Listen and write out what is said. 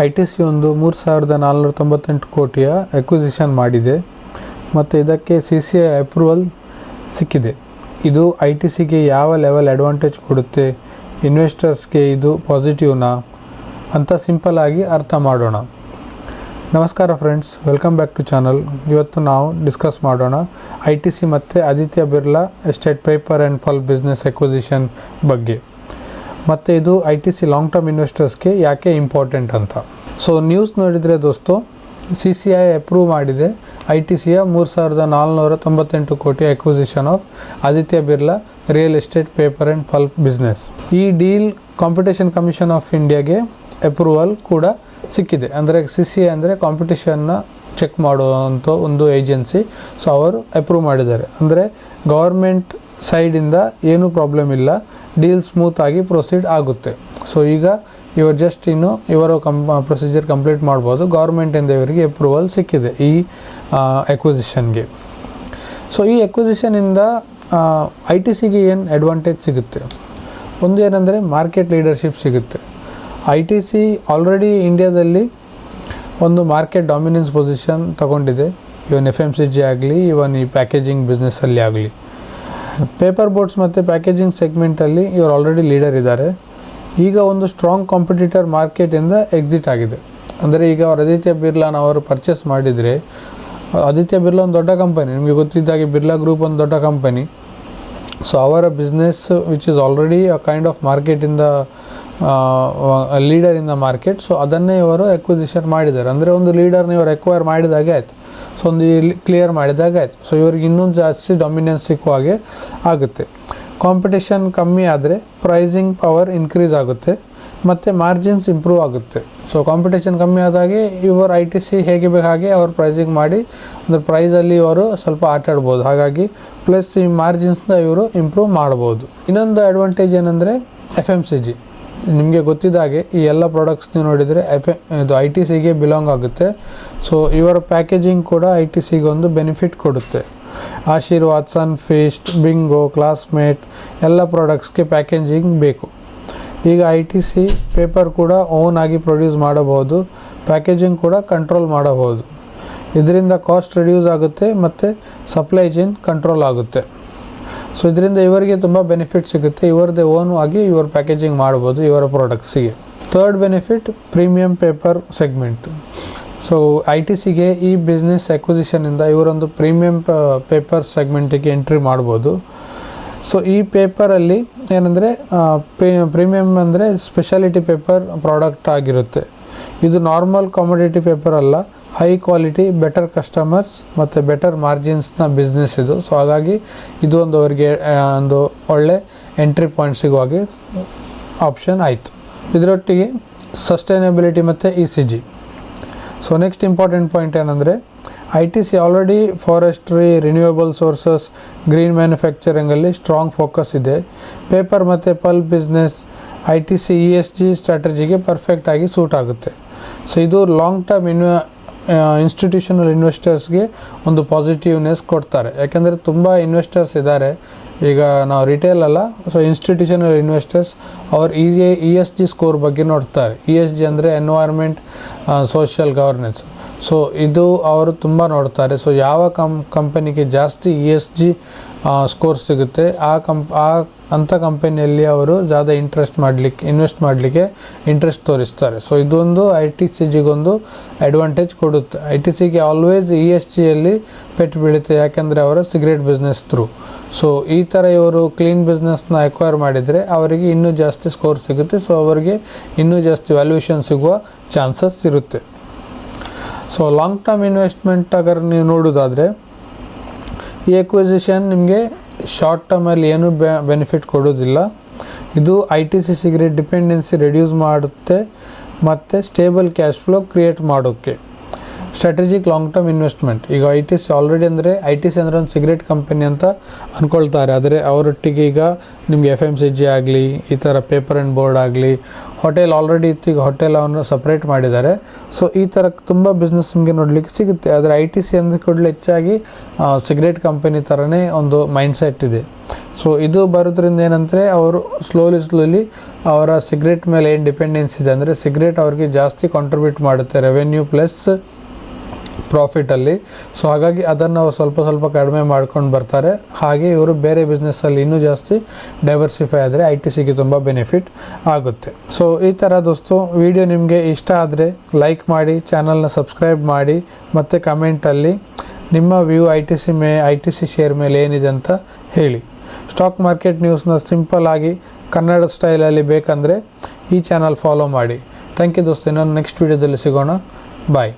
ITC ಒಂದು 3,498 ಕೋಟಿಯ acquisition ಮಾಡಿದೆ ಮತ್ತು ಇದಕ್ಕೆ CCI ಅಪ್ರೂವಲ್ ಸಿಕ್ಕಿದೆ. ಇದು ITCಗೆ ಯಾವ ಲೆವೆಲ್ ಅಡ್ವಾಂಟೇಜ್ ಕೊಡುತ್ತೆ, ಇನ್ವೆಸ್ಟರ್ಸ್ಗೆ ಇದು ಪಾಸಿಟಿವ್ನಾ ಅಂತ ಸಿಂಪಲ್ ಆಗಿ ಅರ್ಥ ಮಾಡೋಣ. ನಮಸ್ಕಾರ friends, welcome back to channel. ಇವತ್ತು ನಾವು ಡಿಸ್ಕಸ್ ಮಾಡೋಣ ITC ಮತ್ತು Aditya Birla estate paper and pulp business acquisition ಬಗ್ಗೆ. ಮತ್ತು ಇದು ITC ಲಾಂಗ್ ಟರ್ಮ್ ಇನ್ವೆಸ್ಟರ್ಸ್ಗೆ ಯಾಕೆ ಇಂಪಾರ್ಟೆಂಟ್ ಅಂತ. ಸೊ ನ್ಯೂಸ್ ನೋಡಿದರೆ ದೋಸ್ತು, CCI ಅಪ್ರೂವ್ ಮಾಡಿದೆ ITCಯ 3,498 ಕೋಟಿ acquisition of Aditya Birla real estate paper and pulp business. ಈ ಡೀಲ್ ಕಾಂಪಿಟೇಷನ್ ಕಮಿಷನ್ ಆಫ್ ಇಂಡಿಯಾಗೆ ಅಪ್ರೂವಲ್ ಕೂಡ ಸಿಕ್ಕಿದೆ. ಅಂದರೆ CCI ಅಂದರೆ ಕಾಂಪಿಟೇಷನ್ನ ಚೆಕ್ ಮಾಡುವಂಥ ಒಂದು ಏಜೆನ್ಸಿ. ಸೊ ಅವರು ಅಪ್ರೂವ್ ಮಾಡಿದ್ದಾರೆ. ಅಂದರೆ ಗೌರ್ಮೆಂಟ್ ಸೈಡಿಂದ ಏನೂ ಪ್ರಾಬ್ಲಮ್ ಇಲ್ಲ, ಡೀಲ್ ಸ್ಮೂತಾಗಿ ಪ್ರೊಸೀಡ್ ಆಗುತ್ತೆ. ಸೊ ಈಗ ಇವರು ಜಸ್ಟ್ ಇನ್ನು ಇವರ ಪ್ರೊಸೀಜರ್ ಕಂಪ್ಲೀಟ್ ಮಾಡ್ಬೋದು. ಗೌರ್ಮೆಂಟಿಂದ ಇವರಿಗೆ ಅಪ್ರೂವಲ್ ಸಿಕ್ಕಿದೆ ಈ ಅಕ್ವಿಸಿಷನ್ಗೆ. ಸೊ ಈ ಅಕ್ವಿಸಿಷನಿಂದ ITCಗೆ ಏನು ಅಡ್ವಾಂಟೇಜ್ ಸಿಗುತ್ತೆ, ಒಂದು ಏನಂದರೆ ಮಾರ್ಕೆಟ್ ಲೀಡರ್ಶಿಪ್ ಸಿಗುತ್ತೆ. ITC ಆಲ್ರೆಡಿ ಇಂಡಿಯಾದಲ್ಲಿ ಒಂದು ಮಾರ್ಕೆಟ್ ಡಾಮಿನೆನ್ಸ್ ಪೊಸಿಷನ್ ತಗೊಂಡಿದೆ. ಇವನ್ FMCG ಆಗಲಿ, ಇವನ್ ಈ ಪ್ಯಾಕೇಜಿಂಗ್ ಬಿಸ್ನೆಸ್ಸಲ್ಲಿ ಆಗಲಿ. ಪೇಪರ್ ಬೋಟ್ಸ್ ಮತ್ತು ಪ್ಯಾಕೇಜಿಂಗ್ ಸೆಗ್ಮೆಂಟಲ್ಲಿ ಇವರು ಆಲ್ರೆಡಿ ಲೀಡರ್ ಇದ್ದಾರೆ. ಈಗ ಒಂದು ಸ್ಟ್ರಾಂಗ್ ಕಾಂಪಿಟೇಟರ್ ಮಾರ್ಕೆಟಿಂದ ಎಕ್ಸಿಟ್ ಆಗಿದೆ. ಅಂದರೆ ಈಗ ಅವರು ಆದಿತ್ಯ ಬಿರ್ಲಾನ ಅವರು ಪರ್ಚೇಸ್ ಮಾಡಿದರೆ, ಆದಿತ್ಯ ಬಿರ್ಲಾ ಒಂದು ದೊಡ್ಡ ಕಂಪನಿ, ನಿಮಗೆ ಗೊತ್ತಿದ್ದಾಗೆ ಬಿರ್ಲಾ ಗ್ರೂಪ್ ಒಂದು ದೊಡ್ಡ ಕಂಪನಿ. ಸೊ ಅವರ business which is already a kind of ಮಾರ್ಕೆಟಿಂದ leader in the market. So ಅದನ್ನೇ ಇವರು ಅಕ್ವಿಸಿಷನ್ ಮಾಡಿದ್ದಾರೆ. ಅಂದರೆ ಒಂದು ಲೀಡರ್ನ ಇವರು ಎಕ್ವೈರ್ ಮಾಡಿದಾಗೆ ಆಯಿತು. ಸೊ ಒಂದು ಕ್ಲಿಯರ್ ಮಾಡಿದಾಗ ಆಯಿತು. ಸೊ ಇವ್ರಿಗೆ ಇನ್ನೊಂದು ಜಾಸ್ತಿ ಡಾಮಿನೆನ್ಸ್ ಸಿಕ್ಕುವ ಹಾಗೆ ಆಗುತ್ತೆ. ಕಾಂಪಿಟೇಷನ್ ಕಮ್ಮಿ ಆದರೆ ಪ್ರೈಸಿಂಗ್ ಪವರ್ ಇನ್ಕ್ರೀಸ್ ಆಗುತ್ತೆ ಮತ್ತು ಮಾರ್ಜಿನ್ಸ್ ಇಂಪ್ರೂವ್ ಆಗುತ್ತೆ. ಸೊ ಕಾಂಪಿಟೇಷನ್ ಕಮ್ಮಿ ಆದಾಗೆ ಇವರು ITC ಹೇಗೆ ಬೇಕು ಹಾಗೆ ಅವರು ಪ್ರೈಸಿಂಗ್ ಮಾಡಿ ಅಂದರೆ ಪ್ರೈಸಲ್ಲಿ ಇವರು ಸ್ವಲ್ಪ ಆಟಾಡ್ಬೋದು. ಹಾಗಾಗಿ ಪ್ಲಸ್ ಈ ಮಾರ್ಜಿನ್ಸ್ನ ಇವರು ಇಂಪ್ರೂವ್ ಮಾಡ್ಬೋದು. ಇನ್ನೊಂದು ಅಡ್ವಾಂಟೇಜ್ ಏನಂದರೆ FMCG. ನಿಮಗೆ ಗೊತ್ತಿದ್ದಾಗೆ ಈ ಎಲ್ಲ ಪ್ರಾಡಕ್ಟ್ಸ್ ನೀವು ನೋಡಿದರೆ ಇದು ITCಗೆ ಬಿಲಾಂಗ್ ಆಗುತ್ತೆ. ಸೊ ಇವರ ಪ್ಯಾಕೇಜಿಂಗ್ ಕೂಡ ITCಗೆ ಒಂದು ಬೆನಿಫಿಟ್ ಕೊಡುತ್ತೆ. ಆಶೀರ್ವಾದ್, ಸನ್ಫೀಸ್ಟ್, ಬಿಂಗೋ, ಕ್ಲಾಸ್ಮೇಟ್ ಎಲ್ಲ ಪ್ರಾಡಕ್ಟ್ಸ್ಗೆ ಪ್ಯಾಕೇಜಿಂಗ್ ಬೇಕು. ಈಗ ITC ಪೇಪರ್ ಕೂಡ ಓನ್ ಆಗಿ ಪ್ರೊಡ್ಯೂಸ್ ಮಾಡಬಹುದು, ಪ್ಯಾಕೇಜಿಂಗ್ ಕೂಡ ಕಂಟ್ರೋಲ್ ಮಾಡಬಹುದು. ಇದರಿಂದ ಕಾಸ್ಟ್ ರಿಡ್ಯೂಸ್ ಆಗುತ್ತೆ ಮತ್ತು ಸಪ್ಲೈ ಚೈನ್ ಕಂಟ್ರೋಲ್ ಆಗುತ್ತೆ. ಸೊ ಇದರಿಂದ ಇವರಿಗೆ ತುಂಬ ಬೆನಿಫಿಟ್ ಸಿಗುತ್ತೆ. ಇವರದೇ ಓನ್ ಆಗಿ ಇವರು ಪ್ಯಾಕೇಜಿಂಗ್ ಮಾಡ್ಬೋದು ಇವರ ಪ್ರಾಡಕ್ಟ್ಸಿಗೆ. Third benefit premium paper segment. So ITCಗೆ ಈ ಬಿಸ್ನೆಸ್ ಅಕ್ವಿಸಿಷನಿಂದ ಇವರೊಂದು ಪ್ರೀಮಿಯಂ ಪೇಪರ್ ಸೆಗ್ಮೆಂಟಿಗೆ ಎಂಟ್ರಿ ಮಾಡ್ಬೋದು. ಸೊ ಈ ಪೇಪರಲ್ಲಿ ಏನಂದರೆ ಪ್ರೀಮಿಯಮ್ ಅಂದರೆ ಸ್ಪೆಷಾಲಿಟಿ ಪೇಪರ್ ಪ್ರಾಡಕ್ಟ್ ಆಗಿರುತ್ತೆ. ಇದು ನಾರ್ಮಲ್ ಕಾಮೊಡಿಟಿ ಪೇಪರ್ ಅಲ್ಲ, ಹೈ ಕ್ವಾಲಿಟಿ, ಬೆಟರ್ ಕಸ್ಟಮರ್ಸ್ ಮತ್ತು ಬೆಟರ್ ಮಾರ್ಜಿನ್ಸ್ನ ಬಿಸ್ನೆಸ್ ಇದು. ಸೊ ಹಾಗಾಗಿ ಇದು ಒಂದು ಅವರಿಗೆ ಒಂದು ಒಳ್ಳೆ ಎಂಟ್ರಿ ಪಾಯಿಂಟ್ ಸಿಗುವಾಗೆ ಆಪ್ಷನ್ ಆಯಿತು. ಇದರೊಟ್ಟಿಗೆ ಸಸ್ಟೈನಬಿಲಿಟಿ ಮತ್ತು ECG. So next important point ಏನಂದರೆ ITC already forestry, renewable sources, green ಮ್ಯಾನುಫ್ಯಾಕ್ಚರಿಂಗಲ್ಲಿ ಸ್ಟ್ರಾಂಗ್ ಫೋಕಸ್ ಇದೆ. ಪೇಪರ್ ಮತ್ತು ಪಲ್ಪ್ ಬಿಸ್ನೆಸ್ ITC ESG ಸ್ಟ್ರಾಟಜಿಗೆ ಪರ್ಫೆಕ್ಟಾಗಿ ಸೂಟ್ ಆಗುತ್ತೆ. ಸೊ ಇದು ಲಾಂಗ್ ಟರ್ಮ್ ಇನ್ಸ್ಟಿಟ್ಯೂಷನಲ್ ಇನ್ವೆಸ್ಟರ್ಸ್ಗೆ ಒಂದು ಪಾಸಿಟಿವ್ನೆಸ್ ಕೊಡ್ತಾರೆ. ಯಾಕೆಂದರೆ ತುಂಬ ಇನ್ವೆಸ್ಟರ್ಸ್ ಇದ್ದಾರೆ. ಈಗ ನಾವು ರಿಟೇಲ್ ಅಲ್ಲ, ಸೊ ಇನ್ಸ್ಟಿಟ್ಯೂಷನಲ್ ಇನ್ವೆಸ್ಟರ್ಸ್ ಅವರು ESG ಸ್ಕೋರ್ ಬಗ್ಗೆ ನೋಡ್ತಾರೆ. ESG ಅಂದರೆ ಎನ್ವೈರ್ಮೆಂಟ್, ಸೋಷಿಯಲ್ ಗವರ್ನೆನ್ಸ್. ಸೊ ಇದು ಅವರು ತುಂಬ ನೋಡ್ತಾರೆ. ಸೊ ಯಾವ ಕಂಪನಿಗೆ ಜಾಸ್ತಿ ESG ಸ್ಕೋರ್ ಸಿಗುತ್ತೆ ಅಂಥ ಕಂಪನಿಯಲ್ಲಿ ಅವರು ज़्यादा ಇನ್ವೆಸ್ಟ್ ಮಾಡಲಿಕ್ಕೆ ಇಂಟ್ರೆಸ್ಟ್ ತೋರಿಸ್ತಾರೆ. ಸೊ ಇದೊಂದು ITCಗೊಂದು ಅಡ್ವಾಂಟೇಜ್ ಕೊಡುತ್ತೆ. ITCಗೆ ಆಲ್ವೇಸ್ ESGಯಲ್ಲಿ ಪೆಟ್ಟು ಬೀಳುತ್ತೆ, ಯಾಕೆಂದರೆ ಅವರ ಸಿಗರೇಟ್ ಬಿಸ್ನೆಸ್ ಥ್ರೂ. ಸೊ ಈ ಥರ ಇವರು ಕ್ಲೀನ್ ಬಿಸ್ನೆಸ್ನ ಎಕ್ವೈರ್ ಮಾಡಿದರೆ ಅವರಿಗೆ ಇನ್ನೂ ಜಾಸ್ತಿ ಸ್ಕೋರ್ ಸಿಗುತ್ತೆ. ಸೊ ಅವರಿಗೆ ಇನ್ನೂ ಜಾಸ್ತಿ ವ್ಯಾಲ್ಯೂಯೇಷನ್ ಸಿಗುವ ಚಾನ್ಸಸ್ ಇರುತ್ತೆ. ಸೊ ಲಾಂಗ್ ಟರ್ಮ್ ಇನ್ವೆಸ್ಟ್ಮೆಂಟ್ ಅಗರ್ ನೀವು ನೋಡೋದಾದರೆ ಈ ಅಕ್ವಿಸಿಷನ್ ನಿಮಗೆ ಶಾರ್ಟ್ ಟರ್ಮಲ್ಲಿ ಏನೂ ಬೆನಿಫಿಟ್ ಕೊಡೋದಿಲ್ಲ. ಇದು ITC ಸಿಗರೇಟ್ ಡಿಪೆಂಡೆನ್ಸಿ ರಿಡ್ಯೂಸ್ ಮಾಡುತ್ತೆ ಮತ್ತು ಸ್ಟೇಬಲ್ ಕ್ಯಾಶ್ ಫ್ಲೋ ಕ್ರಿಯೇಟ್ ಮಾಡೋಕ್ಕೆ. Strategic long term investment. ಈಗ ITC ಆಲ್ರೆಡಿ ಅಂದರೆ ITC ಅಂದರೆ ಒಂದು ಸಿಗರೇಟ್ ಕಂಪನಿ ಅಂತ ಅಂದ್ಕೊಳ್ತಾರೆ. ಆದರೆ ಅವರೊಟ್ಟಿಗೆ ಈಗ ನಿಮಗೆ FMCG ಆಗಲಿ, ಈ ಥರ ಪೇಪರ್ ಆ್ಯಂಡ್ ಬೋರ್ಡ್ ಆಗಲಿ, ಹೋಟೆಲ್ ಆಲ್ರೆಡಿ ಇತ್ತು, ಈಗ ಹೋಟೆಲ್ ಅವನ್ನು ಸಪ್ರೇಟ್ ಮಾಡಿದ್ದಾರೆ. ಸೊ ಈ ಥರ ತುಂಬ ಬಿಸ್ನೆಸ್ ನಿಮಗೆ ನೋಡಲಿಕ್ಕೆ ಸಿಗುತ್ತೆ. ಆದರೆ ITC ಅಂದ ಕೂಡಲೇ ಹೆಚ್ಚಾಗಿ ಸಿಗರೇಟ್ ಕಂಪನಿ ಥರನೇ ಒಂದು ಮೈಂಡ್ಸೆಟ್ ಇದೆ. ಸೊ ಇದು ಬರೋದ್ರಿಂದ ಏನಂದರೆ ಅವರು ಸ್ಲೋಲಿ ಅವರ ಸಿಗರೇಟ್ ಮೇಲೆ ಏನು ಡಿಪೆಂಡೆನ್ಸ್ ಇದೆ ಅಂದರೆ ಸಿಗರೇಟ್ ಅವ್ರಿಗೆ ಜಾಸ್ತಿ ಕಾಂಟ್ರಿಬ್ಯೂಟ್ ಮಾಡುತ್ತೆ ರೆವೆನ್ಯೂ ಪ್ಲಸ್ ಪ್ರಾಫಿಟಲ್ಲಿ. ಸೊ ಹಾಗಾಗಿ ಅದನ್ನು ಅವರು ಸ್ವಲ್ಪ ಕಡಿಮೆ ಮಾಡ್ಕೊಂಡು ಬರ್ತಾರೆ. ಹಾಗೆ ಇವರು ಬೇರೆ ಬಿಸ್ನೆಸ್ಸಲ್ಲಿ ಇನ್ನೂ ಜಾಸ್ತಿ ಡೈವರ್ಸಿಫೈ ಆದರೆ ITCಗೆ ತುಂಬ ಬೆನಿಫಿಟ್ ಆಗುತ್ತೆ. ಸೊ ಈ ಥರ ದೋಸ್ತು ವಿಡಿಯೋ ನಿಮಗೆ ಇಷ್ಟ ಆದರೆ ಲೈಕ್ ಮಾಡಿ, ಚಾನಲ್ನ ಸಬ್ಸ್ಕ್ರೈಬ್ ಮಾಡಿ, ಮತ್ತು ಕಮೆಂಟಲ್ಲಿ ನಿಮ್ಮ ವ್ಯೂ ITC ಶೇರ್ ಮೇಲೆ ಏನಿದೆ ಅಂತ ಹೇಳಿ. ಸ್ಟಾಕ್ ಮಾರ್ಕೆಟ್ ನ್ಯೂಸ್ನ ಸಿಂಪಲ್ ಆಗಿ ಕನ್ನಡ ಸ್ಟೈಲಲ್ಲಿ ಬೇಕಂದರೆ ಈ ಚಾನಲ್ ಫಾಲೋ ಮಾಡಿ. ಥ್ಯಾಂಕ್ ಯು ದೋಸ್ತು. ಇನ್ನೊಂದು ನೆಕ್ಸ್ಟ್ ವೀಡಿಯೋದಲ್ಲಿ ಸಿಗೋಣ. ಬಾಯ್.